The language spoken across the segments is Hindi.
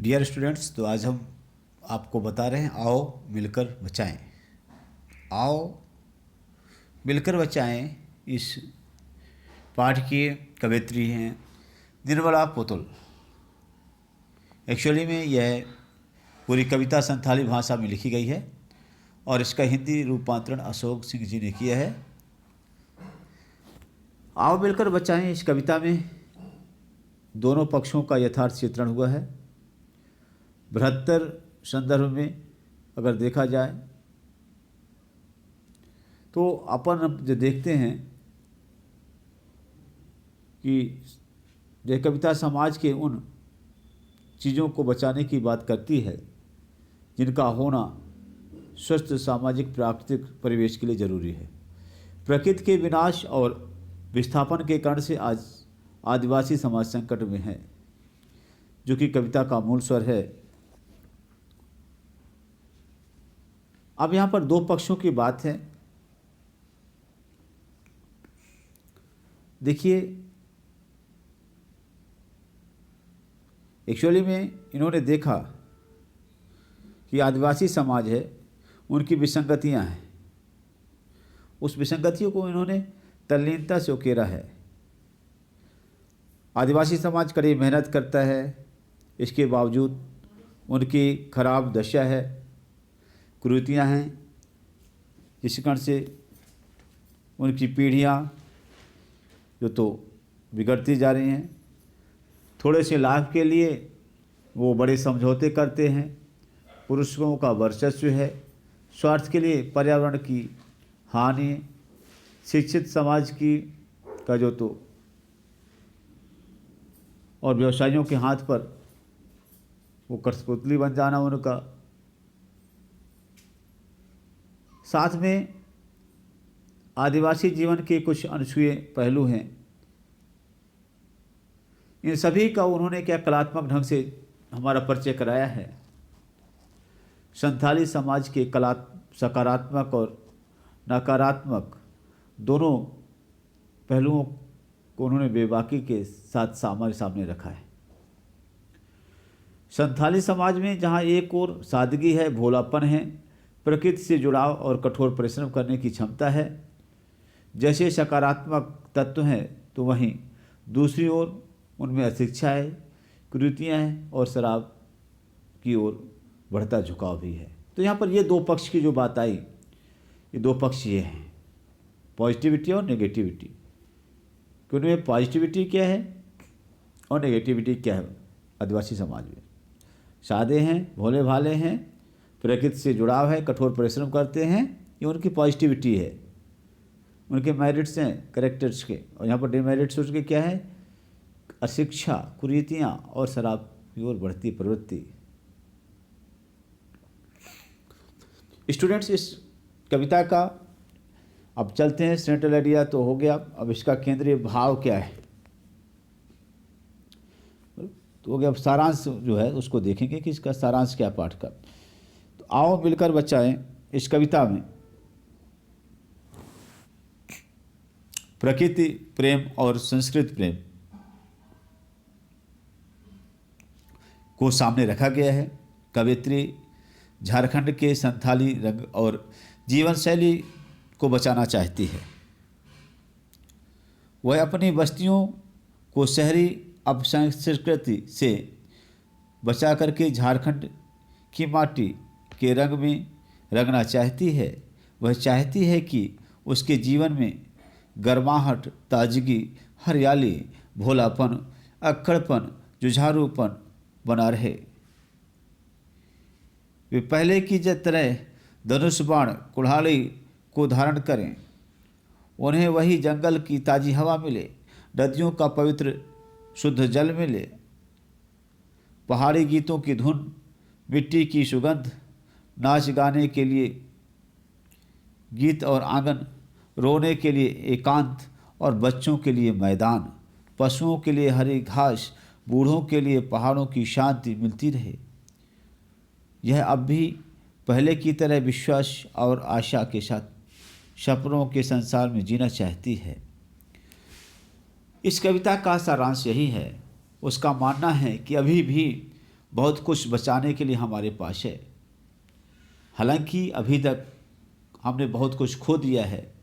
डियर स्टूडेंट्स, तो आज हम आपको बता रहे हैं आओ मिलकर बचाएं। आओ मिलकर बचाएं इस पाठ की कवयित्री हैं निर्मला पोतुल। एक्चुअली में यह पूरी कविता संथाली भाषा में लिखी गई है और इसका हिंदी रूपांतरण अशोक सिंह जी ने किया है। आओ मिलकर बचाएं इस कविता में दोनों पक्षों का यथार्थ चित्रण हुआ है। बृहत्तर संदर्भ में अगर देखा जाए तो अपन अब जो देखते हैं कि यह कविता समाज के उन चीज़ों को बचाने की बात करती है जिनका होना स्वस्थ सामाजिक प्राकृतिक परिवेश के लिए जरूरी है। प्रकृति के विनाश और विस्थापन के कारण से आज आदिवासी समाज संकट में है, जो कि कविता का मूल स्वर है। अब यहाँ पर दो पक्षों की बात है। देखिए, एक्चुअली में इन्होंने देखा कि आदिवासी समाज है, उनकी विसंगतियाँ हैं। उस विसंगतियों को इन्होंने तल्लीनता से उकेरा है। आदिवासी समाज कड़ी मेहनत करता है, इसके बावजूद उनकी खराब दशा है, कुरीतियाँ हैं, जिस कारण से उनकी पीढ़ियाँ जो तो बिगड़ती जा रही हैं। थोड़े से लाभ के लिए वो बड़े समझौते करते हैं, पुरुषों का वर्चस्व है, स्वार्थ के लिए पर्यावरण की हानि, शिक्षित समाज की का जो तो और व्यवसायियों के हाथ पर वो कठपुतली बन जाना उनका। साथ में आदिवासी जीवन के कुछ अनछुए पहलू हैं। इन सभी का उन्होंने क्या कलात्मक ढंग से हमारा परिचय कराया है। संथाली समाज के सकारात्मक और नकारात्मक दोनों पहलुओं को उन्होंने बेबाकी के साथ सामने रखा है। संथाली समाज में जहाँ एक ओर सादगी है, भोलापन है, प्रकृति से जुड़ाव और कठोर परिश्रम करने की क्षमता है जैसे सकारात्मक तत्व हैं, तो वहीं दूसरी ओर उनमें अशिक्षा है, कुरीतियाँ हैं और शराब की ओर बढ़ता झुकाव भी है। तो यहाँ पर ये दो पक्ष की जो बात आई, ये दो पक्ष ये हैं, पॉजिटिविटी और नेगेटिविटी। कि उनमें पॉजिटिविटी क्या है और नेगेटिविटी क्या है। आदिवासी समाज में सादे हैं, भोले भाले हैं, प्रकृति से जुड़ाव है, कठोर परिश्रम करते हैं, ये उनकी पॉजिटिविटी है, उनके मेरिट्स हैं कैरेक्टर्स के। और यहाँ पर डिमेरिट्स उसके क्या है, अशिक्षा, कुरीतियाँ और शराब की ओर बढ़ती प्रवृत्ति। स्टूडेंट्स, इस कविता का अब चलते हैं, सेंट्रल आइडिया तो हो गया, अब इसका केंद्रीय भाव क्या है तो हो गया। अब सारांश जो है उसको देखेंगे कि इसका सारांश क्या पाठ का। तो आओ मिलकर बचाएं इस कविता में प्रकृति प्रेम और संस्कृत प्रेम को सामने रखा गया है। कवयित्री झारखंड के संथाली रंग और जीवन शैली को बचाना चाहती है। वह अपनी बस्तियों को शहरी अपसंस्कृति से बचा करके झारखंड की माटी के रंग में रंगना चाहती है। वह चाहती है कि उसके जीवन में गर्माहट, ताजगी, हरियाली, भोलापन, अक्खड़पन, जुझारूपन बना रहे। वे पहले की तरह धनुष बाण कुल्हाड़ी को धारण करें, उन्हें वही जंगल की ताज़ी हवा मिले, नदियों का पवित्र शुद्ध जल मिले, पहाड़ी गीतों की धुन, मिट्टी की सुगंध, नाच गाने के लिए गीत और आंगन, रोने के लिए एकांत और बच्चों के लिए मैदान, पशुओं के लिए हरी घास, बूढ़ों के लिए पहाड़ों की शांति मिलती रहे। यह अब भी पहले की तरह विश्वास और आशा के साथ सपनों के संसार में जीना चाहती है। इस कविता का सारांश यही है। उसका मानना है कि अभी भी बहुत कुछ बचाने के लिए हमारे पास है। हालांकि अभी तक हमने बहुत कुछ खो दिया है,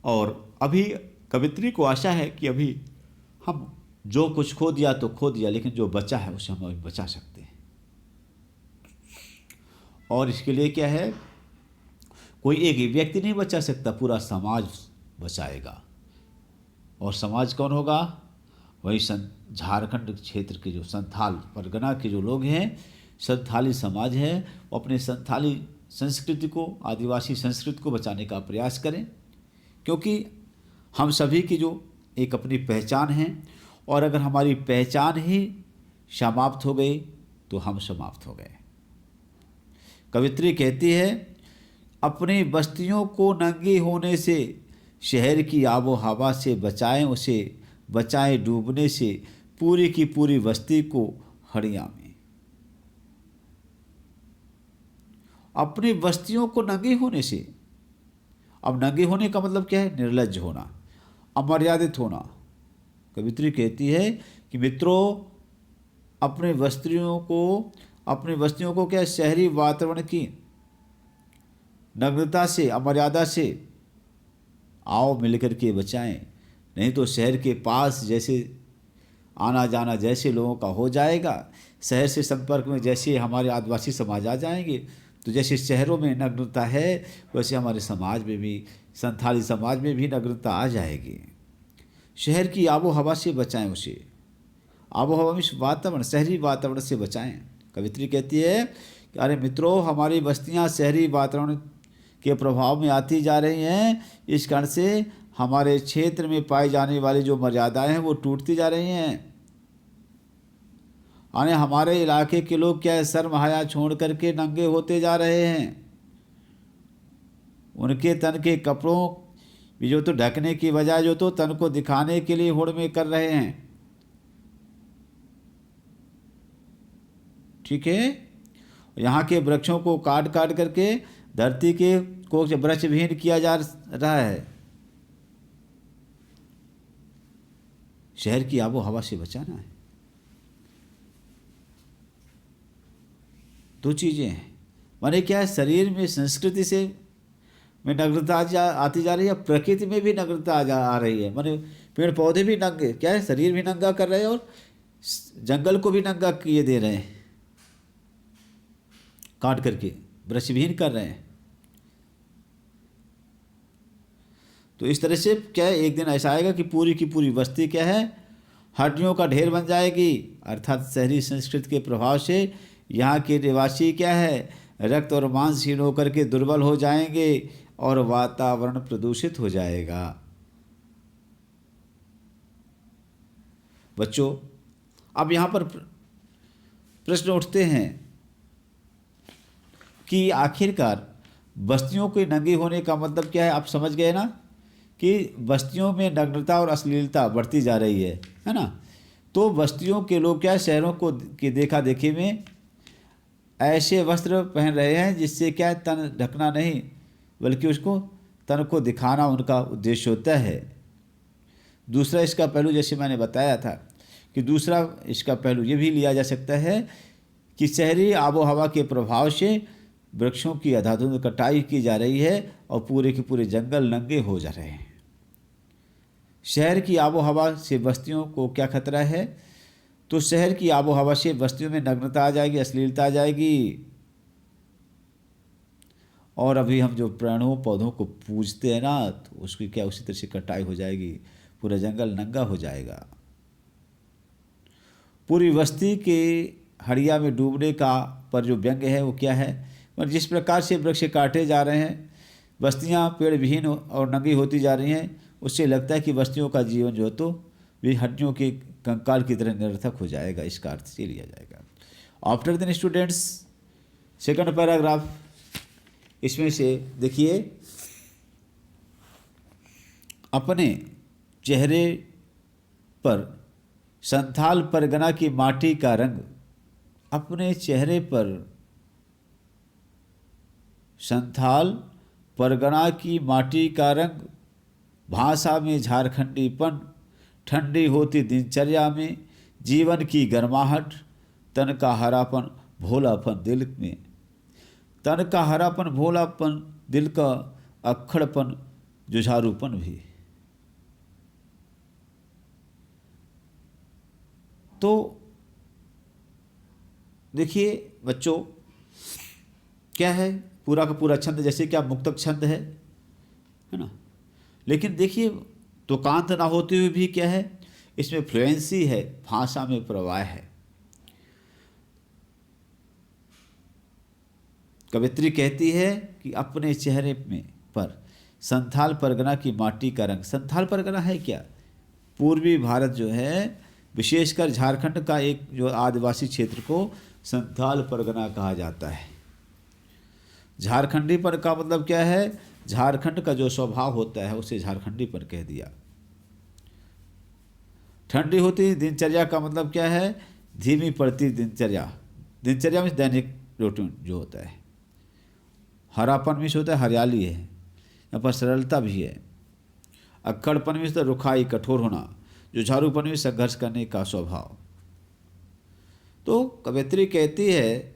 और अभी कवित्री को आशा है कि अभी हम जो कुछ खो दिया तो खो दिया, लेकिन जो बचा है उसे हम अभी बचा सकते हैं। और इसके लिए क्या है, कोई एक व्यक्ति नहीं बचा सकता, पूरा समाज बचाएगा। और समाज कौन होगा? वही झारखंड क्षेत्र के जो संथाल परगना के जो लोग हैं, संथाली समाज है, वो अपने संथाली संस्कृति को, आदिवासी संस्कृति को बचाने का प्रयास करें, क्योंकि हम सभी की जो एक अपनी पहचान है, और अगर हमारी पहचान ही समाप्त हो गई तो हम समाप्त हो गए। कवित्री कहती है, अपनी बस्तियों को नंगी होने से, शहर की आबो हवा से बचाएं उसे, बचाएं डूबने से पूरी की पूरी बस्ती को हड़िया में। अपनी बस्तियों को नंगी होने से, अब नंगे होने का मतलब क्या है? निर्लज्ज होना, अमर्यादित होना। कवित्री कहती है कि मित्रों, अपने बस्तियों को क्या, शहरी वातावरण की नग्नता से, अमर्यादा से आओ मिलकर के बचाएं, नहीं तो शहर के पास जैसे आना जाना जैसे लोगों का हो जाएगा, शहर से संपर्क में जैसे हमारे आदिवासी समाज आ जाएंगे, तो जैसे शहरों में नग्नता है वैसे हमारे समाज में भी, संथाली समाज में भी नग्नता आ जाएगी। शहर की आबो हवा से बचाएं उसे, आबो हवा में वातावरण, शहरी वातावरण से बचाएं। कवित्री कहती है कि अरे मित्रों, हमारी बस्तियां शहरी वातावरण के प्रभाव में आती जा रही हैं, इस कारण से हमारे क्षेत्र में पाई जाने वाली जो मर्यादाएं हैं वो टूटती जा रही हैं। यानी हमारे इलाके के लोग क्या है, शर्म हया छोड़ करके नंगे होते जा रहे हैं। उनके तन के कपड़ों भी जो तो ढकने की बजाय जो तो तन को दिखाने के लिए होड़ में कर रहे हैं। ठीक है, यहाँ के वृक्षों को काट काट करके धरती के को वृक्षविहीन किया जा रहा है। शहर की आबो हवा से बचाना है। दो चीजें हैं, माने क्या है, शरीर में संस्कृति से में नग्नता आती जा रही है, प्रकृति में भी नग्नता आ रही है। माने पेड़ पौधे भी नंगे, क्या है, शरीर भी नंगा कर रहे हैं और जंगल को भी नंगा किए दे रहे हैं, काट करके वृक्षविहीन कर रहे हैं। तो इस तरह से क्या है, एक दिन ऐसा आएगा कि पूरी की पूरी बस्ती क्या है, हड्डियों का ढेर बन जाएगी। अर्थात शहरी संस्कृति के प्रभाव से यहाँ के निवासी क्या है, रक्त और मांसहीन होकर के दुर्बल हो जाएंगे और वातावरण प्रदूषित हो जाएगा। बच्चों, अब यहाँ पर प्रश्न उठते हैं कि आखिरकार बस्तियों के नंगे होने का मतलब क्या है? आप समझ गए ना कि बस्तियों में नग्नता और अश्लीलता बढ़ती जा रही है ना। तो बस्तियों के लोग क्या, शहरों को की देखा देखी में ऐसे वस्त्र पहन रहे हैं जिससे क्या, तन ढकना नहीं बल्कि उसको तन को दिखाना उनका उद्देश्य होता है। दूसरा इसका पहलू, जैसे मैंने बताया था कि दूसरा इसका पहलू ये भी लिया जा सकता है कि शहरी आबो हवा के प्रभाव से वृक्षों की अंधाधुंध कटाई की जा रही है और पूरे के पूरे जंगल नंगे हो जा रहे हैं। शहर की आबो हवा से बस्तियों को क्या खतरा है? तो शहर की आबो हवा से बस्तियों में नग्नता आ जाएगी, अश्लीलता आ जाएगी। और अभी हम जो प्राणों पौधों को पूजते हैं ना, तो उसकी क्या उसी तरह से कटाई हो जाएगी, पूरा जंगल नंगा हो जाएगा। पूरी बस्ती के हड़िया में डूबने का पर जो व्यंग है वो क्या है, मतलब जिस प्रकार से वृक्ष काटे जा रहे हैं, बस्तियां पेड़ विहीन और नंगी होती जा रही हैं, उससे लगता है कि बस्तियों का जीवन जो तो भी हड्डियों के कंकाल की तरह निरर्थक हो जाएगा। इसका अर्थ से लिया जाएगा। After then students, second paragraph, इसमें से देखिए, अपने चेहरे पर संथाल परगना की माटी का रंग, अपने चेहरे पर संथाल परगना की माटी का रंग, भाषा में झारखंडीपन, ठंडी होती दिनचर्या में जीवन की गर्माहट, तन का हरापन भोलापन दिल में, तन का हरापन भोलापन, दिल का अक्खड़पन जुझारूपन भी। तो देखिए बच्चों, क्या है पूरा का पूरा छंद जैसे क्या मुक्तक छंद है ना, लेकिन देखिए तुकांत ना होते हुए भी क्या है, इसमें फ्लुएंसी है, भाषा में प्रवाह है। कवित्री कहती है कि अपने चेहरे में पर संथाल परगना की माटी का रंग। संथाल परगना है क्या? पूर्वी भारत जो है, विशेषकर झारखंड का एक जो आदिवासी क्षेत्र को संथाल परगना कहा जाता है। झारखंडीपन का मतलब क्या है? झारखंड का जो स्वभाव होता है उसे झारखंडीपन कह दिया। ठंडी होती दिनचर्या का मतलब क्या है? धीमी पड़ती दिनचर्या। दिनचर्या में दैनिक रूटीन जो होता है। हरापन में होता है हरियाली है, यहाँ पर सरलता भी है। अक्खड़पन में तो रुखाई कठोर होना, जुझारूपन में संघर्ष करने का स्वभाव। तो कवित्री कहती है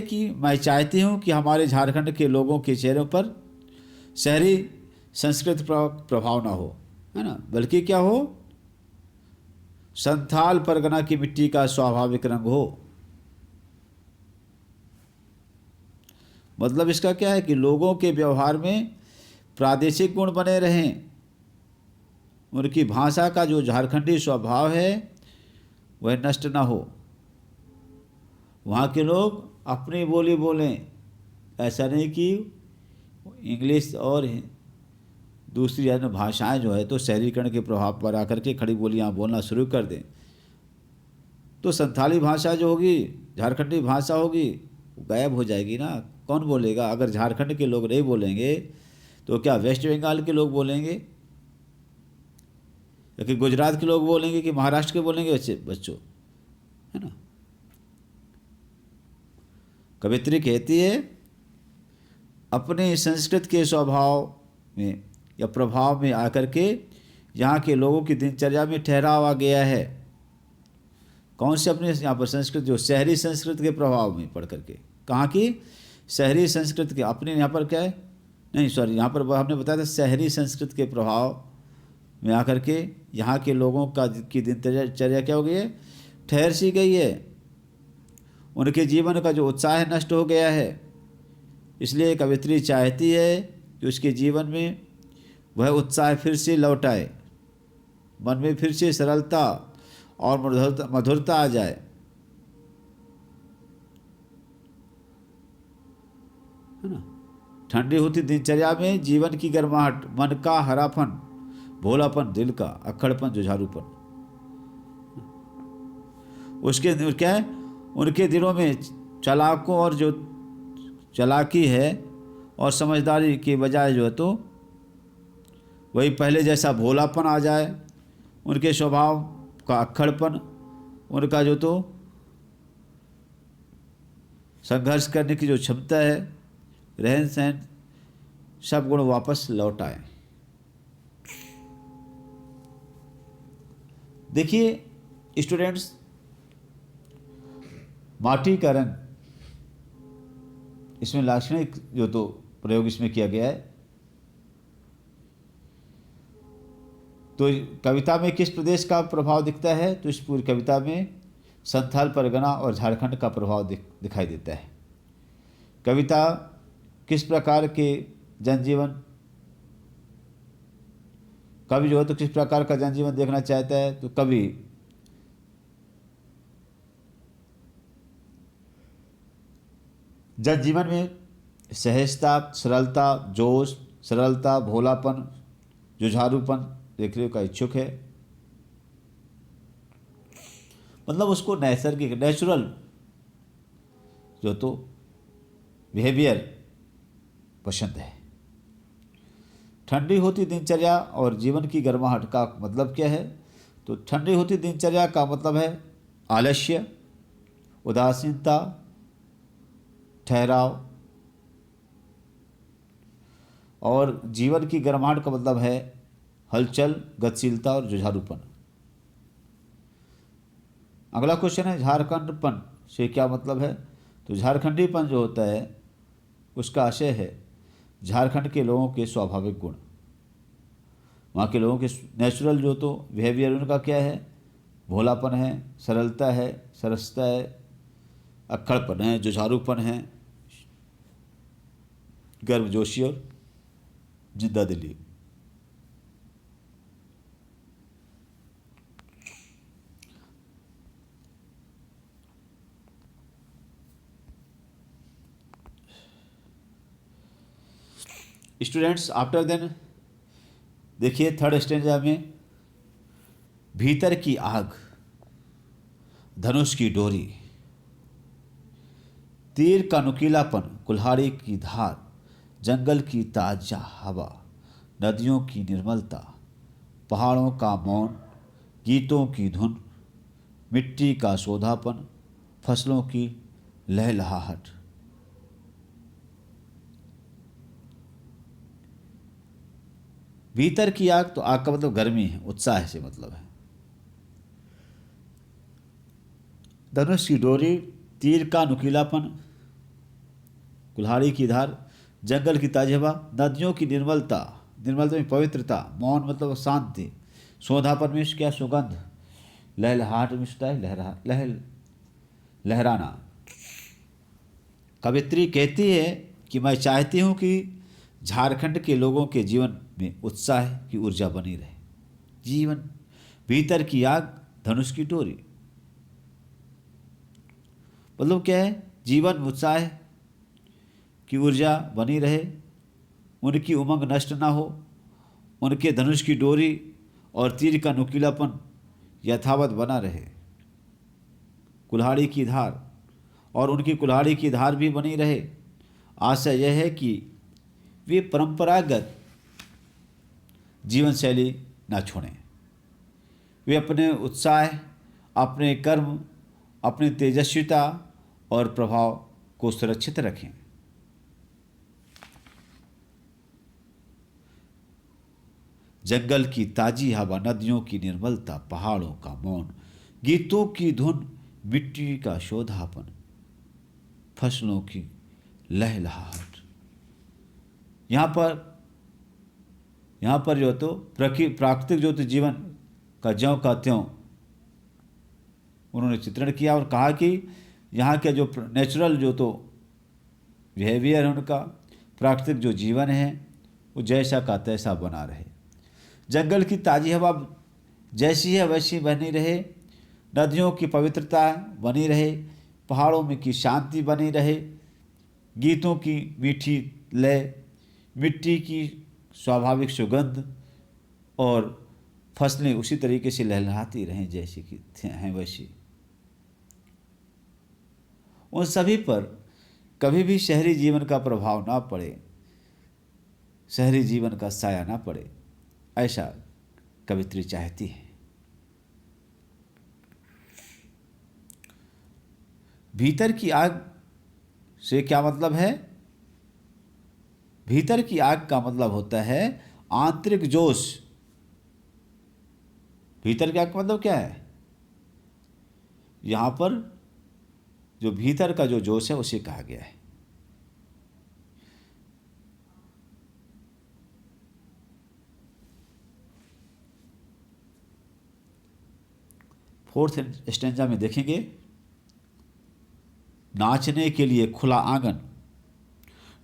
कि मैं चाहती हूँ कि हमारे झारखंड के लोगों के चेहरों पर शहरी संस्कृत प्रभाव ना हो, है ना, बल्कि क्या हो, संथाल परगना की मिट्टी का स्वाभाविक रंग हो। मतलब इसका क्या है कि लोगों के व्यवहार में प्रादेशिक गुण बने रहें, उनकी भाषा का जो झारखंडी स्वभाव है वह नष्ट ना हो, वहाँ के लोग अपनी बोली बोलें। ऐसा नहीं कि इंग्लिश और दूसरी अन्य भाषाएं जो है तो शहरीकरण के प्रभाव पर आकर के खड़ी बोलियाँ बोलना शुरू कर दें, तो संथाली भाषा जो होगी, झारखंडी भाषा होगी, गायब हो जाएगी ना। कौन बोलेगा? अगर झारखंड के लोग नहीं बोलेंगे तो क्या वेस्ट बंगाल के लोग बोलेंगे, या कि गुजरात के लोग बोलेंगे, कि महाराष्ट्र के बोलेंगे बच्चों, है ना। कवित्री कहती है अपने संस्कृत के स्वभाव में या प्रभाव में आकर के यहाँ के लोगों की दिनचर्या में ठहराव आ गया है। कौन से? अपने यहाँ पर संस्कृत, जो शहरी संस्कृत के प्रभाव में पढ़ करके। कहाँ की? शहरी संस्कृत के। अपने यहाँ पर क्या है, नहीं सॉरी, यहाँ पर हमने बताया था शहरी संस्कृत के प्रभाव में आकर के यहाँ के लोगों की दिनचर्या क्या हो गई है? ठहर सी गई है। उनके जीवन का जो उत्साह नष्ट हो गया है। इसलिए कवित्री चाहती है कि उसके जीवन में वह उत्साह फिर से लौट आए, मन में फिर से सरलता और मधुरता आ जाए, है ना। ठंडी होती दिनचर्या में जीवन की गर्माहट, मन का हरापन, भोलापन, दिल का अक्खड़पन, जुझारूपन। उसके क्या है? उनके दिलों में चालाकों और जो चालाकी है और समझदारी के बजाय जो है तो वही पहले जैसा भोलापन आ जाए। उनके स्वभाव का अक्खड़पन, उनका जो तो संघर्ष करने की जो क्षमता है, रहन सहन, सब गुण वापस लौट आए। देखिए स्टूडेंट्स, माटी का रंग, इसमें लाक्षणिक जो तो प्रयोग इसमें किया गया है। तो कविता में किस प्रदेश का प्रभाव दिखता है? तो इस पूरी कविता में संथाल परगना और झारखंड का प्रभाव दिखाई देता है। कविता किस प्रकार के जनजीवन, कवि जो है तो किस प्रकार का जनजीवन देखना चाहता है? तो कवि जनजीवन में सहजता, सरलता, जोश, सरलता, भोलापन, जुझारूपन देखने का इच्छुक है। मतलब उसको नैसर्गिक, नेचुरल जो तो बिहेवियर पसंद है। ठंडी होती दिनचर्या और जीवन की गर्माहट का मतलब क्या है? तो ठंडी होती दिनचर्या का मतलब है आलस्य, उदासीनता, ठहराव, और जीवन की गर्माहट का मतलब है हलचल, गतिशीलता और जुझारूपन। अगला क्वेश्चन है झारखंडपन से क्या मतलब है। तो झारखंडीपन जो होता है उसका आशय है झारखंड के लोगों के स्वाभाविक गुण। वहाँ के लोगों के नेचुरल जो तो बिहेवियर उनका क्या है, भोलापन है, सरलता है, सरसता है, अक्खड़पन है, जुझारूपन है, गर्मजोशी और जिद्दा दिली। स्टूडेंट्स आफ्टर देन देखिए थर्ड स्टेंजा में भीतर की आग, धनुष की डोरी, तीर का नुकीलापन, कुल्हाड़ी की धार, जंगल की ताजा हवा, नदियों की निर्मलता, पहाड़ों का मौन, गीतों की धुन, मिट्टी का सोधापन, फसलों की लहलहाहट। भीतर की आग, तो आग का मतलब गर्मी है, उत्साह से मतलब है। धनुष की डोरी, तीर का नुकीलापन, कुल्हाड़ी की धार, जंगल की ताजी हवा, नदियों की निर्मलता, निर्मलता में पवित्रता, मौन मतलब शांति, सोधापन में क्या सुगंध, लहलहाहट में है लहराना। कवित्री कहती है कि मैं चाहती हूँ कि झारखंड के लोगों के जीवन में उत्साह की ऊर्जा बनी रहे। जीवन, भीतर की आग, धनुष की डोरी, मतलब क्या है, जीवन में उत्साह की ऊर्जा बनी रहे, उनकी उमंग नष्ट ना हो, उनके धनुष की डोरी और तीर का नुकीलापन यथावत बना रहे, कुल्हाड़ी की धार और उनकी कुल्हाड़ी की धार भी बनी रहे। आशा यह है कि वे परंपरागत जीवन शैली ना छोड़ें, वे अपने उत्साह, अपने कर्म, अपनी तेजस्विता और प्रभाव को सुरक्षित रखें। जंगल की ताजी हवा, नदियों की निर्मलता, पहाड़ों का मौन, गीतों की धुन, मिट्टी का शोधापन, फसलों की लहलहाहट। यहाँ पर जो तो प्राकृतिक जो तो जीवन का ज्यों का त्यों उन्होंने चित्रण किया और कहा कि यहाँ के जो नेचुरल जो तो बिहेवियर है उनका, प्राकृतिक जो जीवन है वो जैसा का तैसा बना रहे। जंगल की ताज़ी हवा जैसी है वैसी बनी रहे, नदियों की पवित्रता बनी रहे, पहाड़ों में की शांति बनी रहे, गीतों की मीठी लय, मिट्टी की स्वाभाविक सुगंध और फसलें उसी तरीके से लहलहाती रहें जैसी कि हैं वैसी। उन सभी पर कभी भी शहरी जीवन का प्रभाव ना पड़े, शहरी जीवन का साया ना पड़े, ऐसा कवित्री चाहती है। भीतर की आग से क्या मतलब है? भीतर की आग का मतलब होता है आंतरिक जोश। भीतर की आग का मतलब क्या है? यहां पर जो भीतर का जो जोश है उसे कहा गया है। फोर्थ स्टेंजा में देखेंगे, नाचने के लिए खुला आंगन,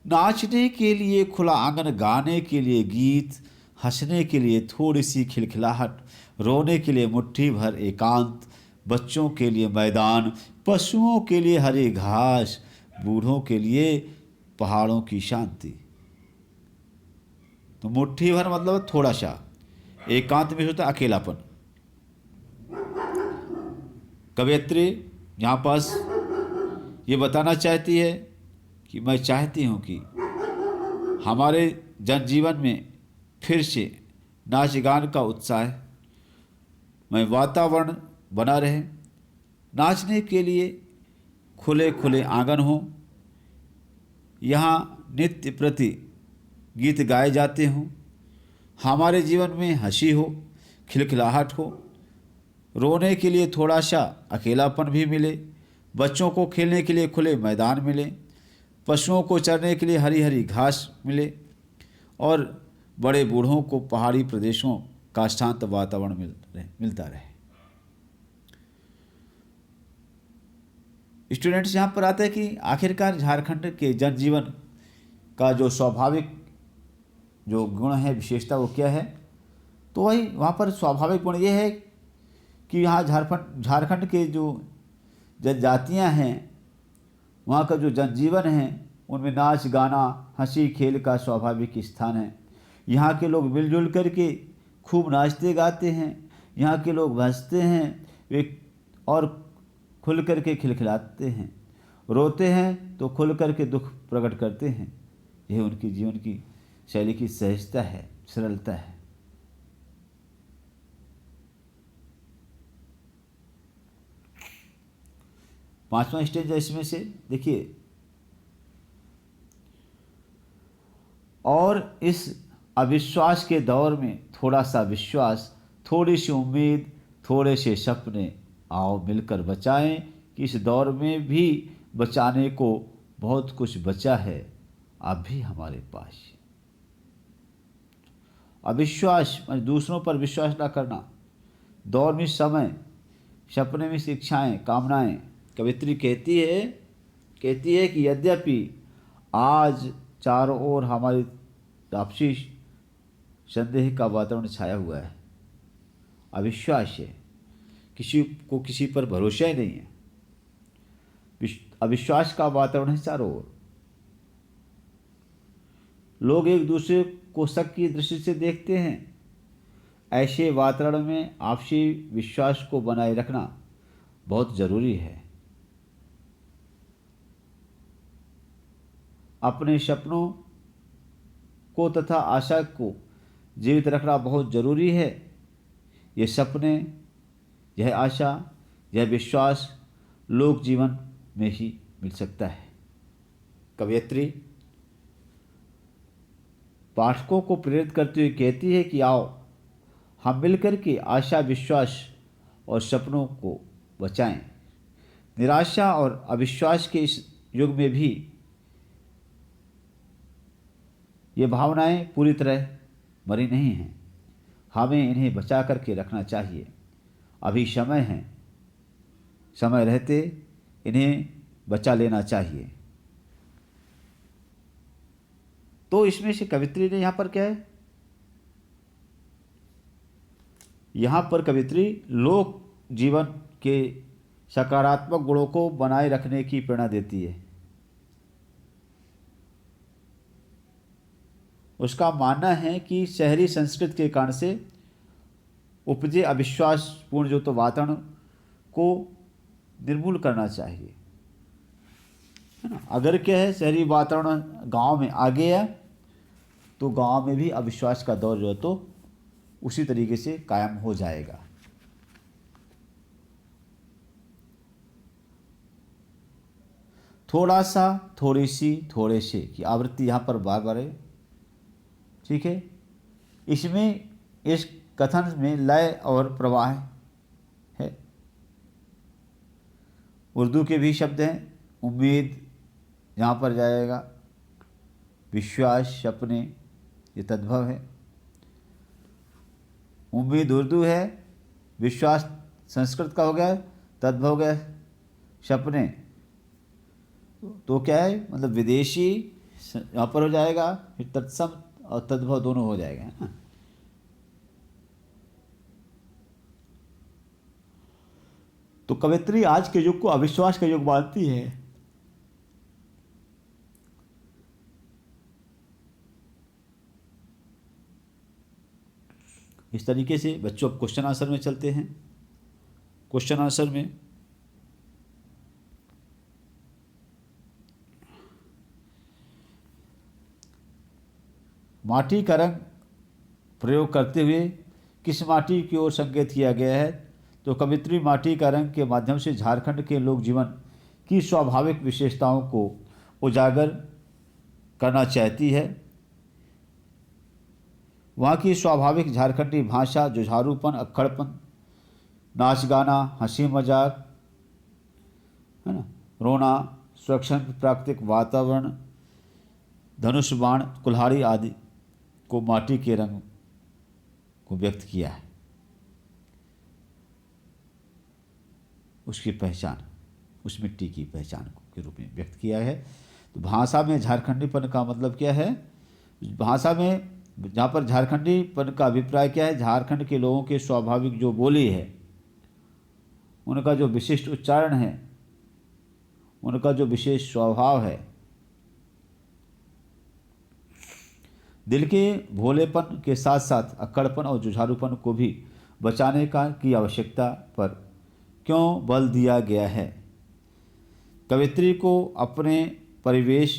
नाचने के लिए खुला आंगन, गाने के लिए गीत, हंसने के लिए थोड़ी सी खिलखिलाहट, रोने के लिए मुट्ठी भर एकांत, बच्चों के लिए मैदान, पशुओं के लिए हरी घास, बूढ़ों के लिए पहाड़ों की शांति। तो मुट्ठी भर मतलब थोड़ा सा, एकांत में होता है अकेलापन। कवयित्री यहाँ पास ये बताना चाहती है कि मैं चाहती हूँ कि हमारे जनजीवन में फिर से नाच गान का उत्साह में वातावरण बना रहे, नाचने के लिए खुले खुले आंगन हों, यहाँ नित्य प्रति गीत गाए जाते हों, हमारे जीवन में हंसी हो, खिलखिलाहट हो, रोने के लिए थोड़ा सा अकेलापन भी मिले, बच्चों को खेलने के लिए खुले मैदान मिले, पशुओं को चरने के लिए हरी हरी घास मिले और बड़े बूढ़ों को पहाड़ी प्रदेशों का शांत वातावरण मिलता रहे। स्टूडेंट्स यहाँ पर आते हैं कि आखिरकार झारखंड के जनजीवन का जो स्वाभाविक जो गुण है, विशेषता, वो क्या है। तो वही वहाँ पर स्वाभाविक गुण ये है कि यहाँ झारखंड के जो जनजातियाँ हैं, वहाँ का जो जनजीवन है, उनमें नाच गाना हंसी खेल का स्वाभाविक स्थान है। यहाँ के लोग मिलजुल करके खूब नाचते गाते हैं, यहाँ के लोग हंसते हैं वे और खुल करके खिलखिलाते हैं, रोते हैं तो खुल करके दुख प्रकट करते हैं। यह उनकी जीवन की शैली की सहजता है, सरलता है। पांचवा स्टेज है इसमें से, देखिए, और इस अविश्वास के दौर में थोड़ा सा विश्वास, थोड़ी सी उम्मीद, थोड़े से सपने, आओ मिलकर बचाएं कि इस दौर में भी बचाने को बहुत कुछ बचा है अभी हमारे पास। अविश्वास दूसरों पर विश्वास न करना, दौर में समय, सपने में शिक्षाएं, कामनाएं। कवित्री कहती है कि यद्यपि आज चारों ओर हमारी आपसी संदेह का वातावरण छाया हुआ है, अविश्वास है, किसी को किसी पर भरोसा ही नहीं है, अविश्वास का वातावरण है चारों ओर। लोग एक दूसरे को शक की दृष्टि से देखते हैं। ऐसे वातावरण में आपसी विश्वास को बनाए रखना बहुत जरूरी है। अपने सपनों को तथा आशा को जीवित रखना बहुत जरूरी है। ये सपने, यह आशा, यह विश्वास लोक जीवन में ही मिल सकता है। कवयित्री पाठकों को प्रेरित करते हुए कहती है कि आओ हम मिलकर के आशा, विश्वास और सपनों को बचाएं। निराशा और अविश्वास के इस युग में भी ये भावनाएं पूरी तरह मरी नहीं हैं। हमें इन्हें बचा करके रखना चाहिए। अभी समय है, समय रहते इन्हें बचा लेना चाहिए। तो इसमें से कवित्री ने यहाँ पर क्या है, यहाँ पर कवित्री लोक जीवन के सकारात्मक गुणों को बनाए रखने की प्रेरणा देती है। उसका मानना है कि शहरी संस्कृति के कारण से उपजे अविश्वासपूर्ण जो तो वातावरण को निर्मूल करना चाहिए, है ना। अगर क्या है, शहरी वातावरण गांव में आ गया तो गांव में भी अविश्वास का दौर जो है तो उसी तरीके से कायम हो जाएगा। थोड़ा सा, थोड़ी सी, थोड़े से की आवृत्ति यहाँ पर बार बार है, ठीक है। इसमें इस कथन में लय और प्रवाह है। उर्दू के भी शब्द हैं। उम्मीद यहाँ पर जाएगा, विश्वास, सपने, ये तद्भव है। उम्मीद उर्दू है, विश्वास संस्कृत का हो गया, तद्भव हो गया सपने। तो क्या है, मतलब विदेशी यहाँ पर हो जाएगा, फिर तत्सम और तद्भव दोनों हो जाएगा, है ना। तो कवित्री आज के युग को अविश्वास का युग मानती है। इस तरीके से बच्चों अब क्वेश्चन आंसर में चलते हैं। क्वेश्चन आंसर में माटी का रंग प्रयोग करते हुए किस माटी की ओर संकेत किया गया है। तो कवित्री माटी का रंग के माध्यम से झारखंड के लोक जीवन की स्वाभाविक विशेषताओं को उजागर करना चाहती है। वहाँ की स्वाभाविक झारखंडी भाषा, जुझारूपन, अक्खड़पन, नाच गाना, हंसी मजाक, है ना, रोना, स्वच्छंद प्राकृतिक वातावरण, धनुष बाण, कुल्हाड़ी आदि को माटी के रंग को व्यक्त किया है। उसकी पहचान, उस मिट्टी की पहचान के रूप में व्यक्त किया है। तो भाषा में झारखंडीपन का मतलब क्या है? भाषा में जहाँ पर झारखंडीपन का अभिप्राय क्या है? झारखंड के लोगों के स्वाभाविक जो बोली है, उनका जो विशिष्ट उच्चारण है, उनका जो विशेष स्वभाव है, दिल के भोलेपन के साथ साथ अक्कड़पन और जुझारूपन को भी बचाने की आवश्यकता पर क्यों बल दिया गया है? कवित्री को अपने परिवेश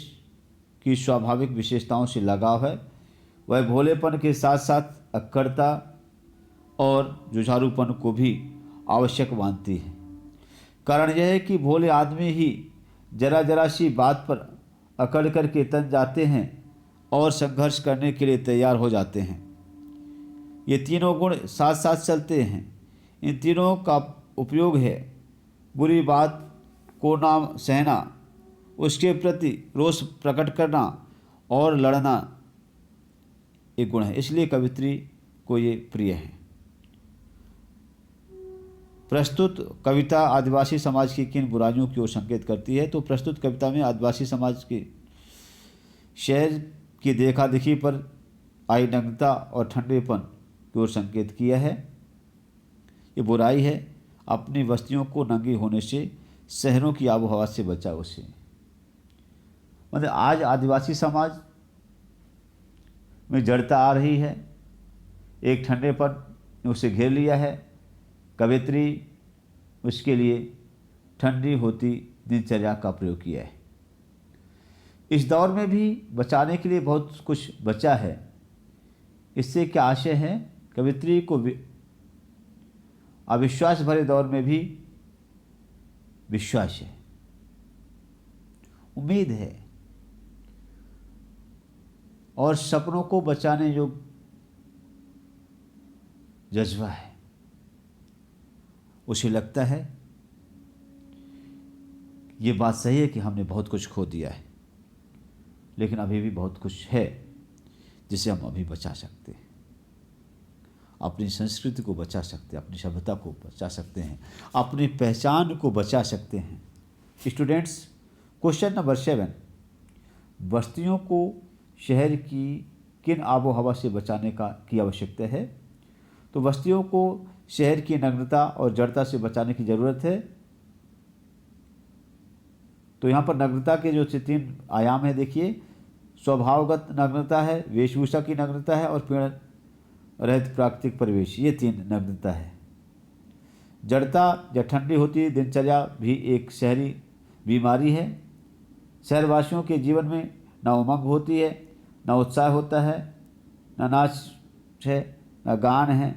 की स्वाभाविक विशेषताओं से लगाव है। वह भोलेपन के साथ साथ अक्कड़ता और जुझारूपन को भी आवश्यक मानती है। कारण यह है कि भोले आदमी ही जरा जरा सी बात पर अकड़ कर के तन जाते हैं और संघर्ष करने के लिए तैयार हो जाते हैं। ये तीनों गुण साथ साथ चलते हैं। इन तीनों का उपयोग है बुरी बात को ना सहना, उसके प्रति रोष प्रकट करना और लड़ना एक गुण है। इसलिए कवित्री को ये प्रिय है। प्रस्तुत कविता आदिवासी समाज की किन बुराइयों की ओर संकेत करती है? तो प्रस्तुत कविता में आदिवासी समाज के शहर की देखा देखी पर आई नग्नता और ठंडेपन की ओर संकेत किया है। ये बुराई है अपनी बस्तियों को नंगी होने से, शहरों की आबो हवा से बचाओ से। मतलब आज आदिवासी समाज में जड़ता आ रही है, एक ठंडेपन ने उसे घेर लिया है। कवित्री उसके लिए ठंडी होती दिनचर्या का प्रयोग किया है। इस दौर में भी बचाने के लिए बहुत कुछ बचा है। इससे क्या आशय है? कवित्री को अविश्वास भरे दौर में भी विश्वास है, उम्मीद है और सपनों को बचाने जो जज्बा है। उसे लगता है ये बात सही है कि हमने बहुत कुछ खो दिया है, लेकिन अभी भी बहुत कुछ है जिसे हम अभी बचा सकते हैं। अपनी संस्कृति को बचा सकते हैं, अपनी सभ्यता को बचा सकते हैं, अपनी पहचान को बचा सकते हैं। स्टूडेंट्स, क्वेश्चन नंबर 7, बस्तियों को शहर की किन आबो हवा से बचाने की आवश्यकता है? तो बस्तियों को शहर की नग्नता और जड़ता से बचाने की ज़रूरत है। तो यहाँ पर नग्नता के जो 3 आयाम है, देखिए, स्वभावगत नग्नता है, वेशभूषा की नग्नता है और पेड़ रहित प्राकृतिक परिवेश, ये 3 नग्नता है। जड़ता जब ठंडी होती है, दिनचर्या भी एक शहरी बीमारी है। शहरवासियों के जीवन में न उमंग होती है, न उत्साह होता है, न नाच है, न गान है।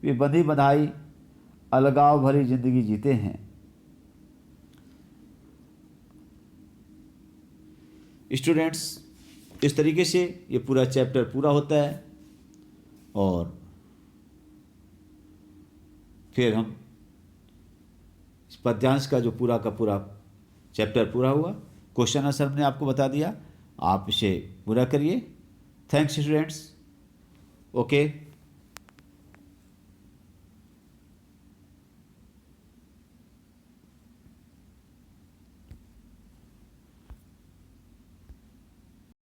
वे बंधी बंधाई अलगाव भरी जिंदगी जीते हैं। स्टूडेंट्स, इस तरीके से ये पूरा चैप्टर पूरा होता है और फिर हम इस पद्यांश का जो पूरा का पूरा चैप्टर पूरा हुआ। क्वेश्चन आंसर हमने आपको बता दिया, आप इसे पूरा करिए। Thanks students. ओके।